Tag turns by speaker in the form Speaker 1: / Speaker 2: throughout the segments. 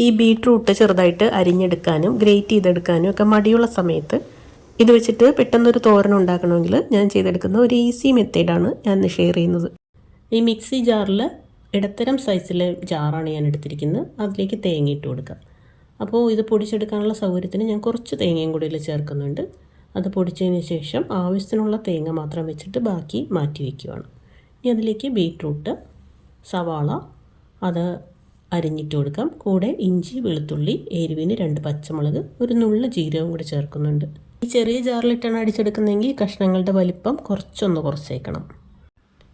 Speaker 1: ഈ ബീട്രൂട്ട് ചെറുതായിട്ട് അരിഞ്ഞെടുക്കാനും ഗ്രേറ്റ് ചെയ്തെടുക്കാനും ഒക്കെ മടിയുള്ള സമയത്ത് ഇത് വെച്ചിട്ട് പെട്ടെന്നൊരു തോരൻ ഉണ്ടാക്കണമെങ്കിൽ ഞാൻ ചെയ്തെടുക്കുന്ന ഒരു ഈസി മെത്തേഡാണ് ഞാൻ ഷെയർ ചെയ്യുന്നത്. ഈ മിക്സി ജാറിൽ ഇടത്തരം സൈസിലെ ജാറാണ് ഞാൻ എടുത്തിരിക്കുന്നത്. അതിലേക്ക് തേങ്ങ ഇട്ട് കൊടുക്കുക. അപ്പോൾ ഇത് പൊടിച്ചെടുക്കാനുള്ള സൗകര്യത്തിന് ഞാൻ കുറച്ച് തേങ്ങയും കൂടി ഇതിൽ ചേർക്കുന്നുണ്ട്. അത് പൊടിച്ചതിന് ശേഷം ആവശ്യത്തിനുള്ള തേങ്ങ മാത്രം വെച്ചിട്ട് ബാക്കി മാറ്റി വയ്ക്കുകയാണ്. ഇനി അതിലേക്ക് ബീട്രൂട്ട്, സവാള അത് അരിഞ്ഞിട്ട് കൊടുക്കാം. കൂടെ ഇഞ്ചി, വെളുത്തുള്ളി, എരിവിന് 2 പച്ചമുളക്, ഒരു നുള്ള് ജീരകം കൂടി ചേർക്കുന്നുണ്ട്. ഈ ചെറിയ ജാറിലിട്ടാണ് അടിച്ചെടുക്കുന്നതെങ്കിൽ കഷ്ണങ്ങളുടെ വലിപ്പം കുറച്ചേക്കണം.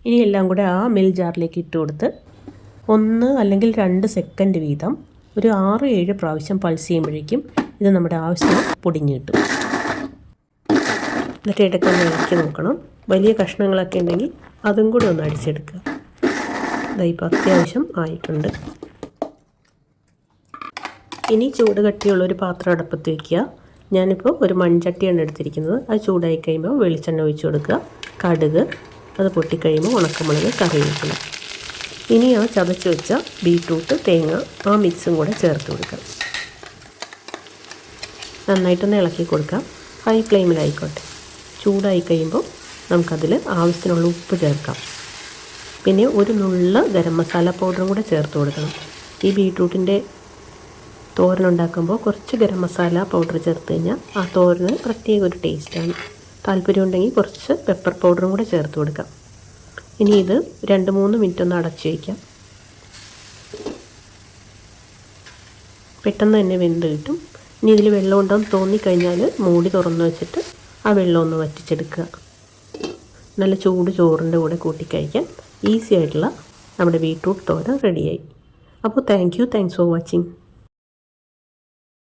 Speaker 1: ഇനി എല്ലാം കൂടെ ആ മിൽ ജാറിലേക്ക് ഇട്ട് കൊടുത്ത് 1 അല്ലെങ്കിൽ 2 സെക്കൻഡ് വീതം ഒരു 6-7 പ്രാവശ്യം പൾസ് ചെയ്യുമ്പോഴേക്കും ഇത് നമ്മുടെ ആവശ്യത്തിന് പൊടിഞ്ഞ് കിട്ടും. എന്നിട്ട് ഇടയ്ക്കൊന്ന് ഇളക്കി നോക്കണം. വലിയ കഷ്ണങ്ങളൊക്കെ ഉണ്ടെങ്കിൽ അതും കൂടി ഒന്ന് അടിച്ചെടുക്കുക. ഇപ്പോൾ അത്യാവശ്യം ആയിട്ടുണ്ട്. ഇനി ചൂട് കട്ടിയുള്ളൊരു പാത്രം അടുപ്പത്ത് വയ്ക്കുക. ഞാനിപ്പോൾ ഒരു മൺചട്ടിയാണ് എടുത്തിരിക്കുന്നത്. അത് ചൂടായി കഴിയുമ്പോൾ വെളിച്ചെണ്ണ ഒഴിച്ച് കൊടുക്കുക. കടുക്, അത് പൊട്ടിക്കഴിയുമ്പോൾ ഉണക്കമുളക്, കറിവേപ്പില. ഇനി ആ ചതച്ച് വെച്ച ബീട്രൂട്ട്, തേങ്ങ ആ മിക്സും കൂടെ ചേർത്ത് കൊടുക്കാം. നന്നായിട്ടൊന്ന് ഇളക്കി കൊടുക്കാം. ഹൈ ഫ്ലെയിമിലായിക്കോട്ടെ. ചൂടായി കഴിയുമ്പോൾ നമുക്കതിൽ ആവശ്യത്തിനുള്ള ഉപ്പ് ചേർക്കാം. പിന്നെ ഒരു നുള്ള് ഗരം മസാല പൗഡറും കൂടെ ചേർത്ത് കൊടുക്കണം. ഈ ബീട്രൂട്ടിൻ്റെ തോരനുണ്ടാക്കുമ്പോൾ കുറച്ച് ഗരം മസാല പൗഡർ ചേർത്ത് കഴിഞ്ഞാൽ ആ തോരന് പ്രത്യേക ഒരു ടേസ്റ്റാണ്. താല്പര്യമുണ്ടെങ്കിൽ കുറച്ച് പെപ്പർ പൗഡറും കൂടെ ചേർത്ത് കൊടുക്കാം. ഇനി ഇത് 2-3 മിനിറ്റ് ഒന്ന് അടച്ചു വയ്ക്കാം. പെട്ടെന്ന് തന്നെ വെന്ത് കിട്ടും. ഇനി ഇതിൽ വെള്ളം ഉണ്ടെന്ന് തോന്നിക്കഴിഞ്ഞാൽ മൂടി തുറന്ന് വെച്ചിട്ട് ആ വെള്ളം ഒന്ന് വറ്റിച്ചെടുക്കുക. നല്ല ചൂട് ചോറിൻ്റെ കൂടെ കൂട്ടിക്കഴിക്കാൻ ഈസി ആയിട്ടുള്ള നമ്മുടെ ബീട്രൂട്ട് തോരൻ റെഡിയായി. അപ്പോൾ താങ്ക്സ് ഫോർ വാച്ചിങ്.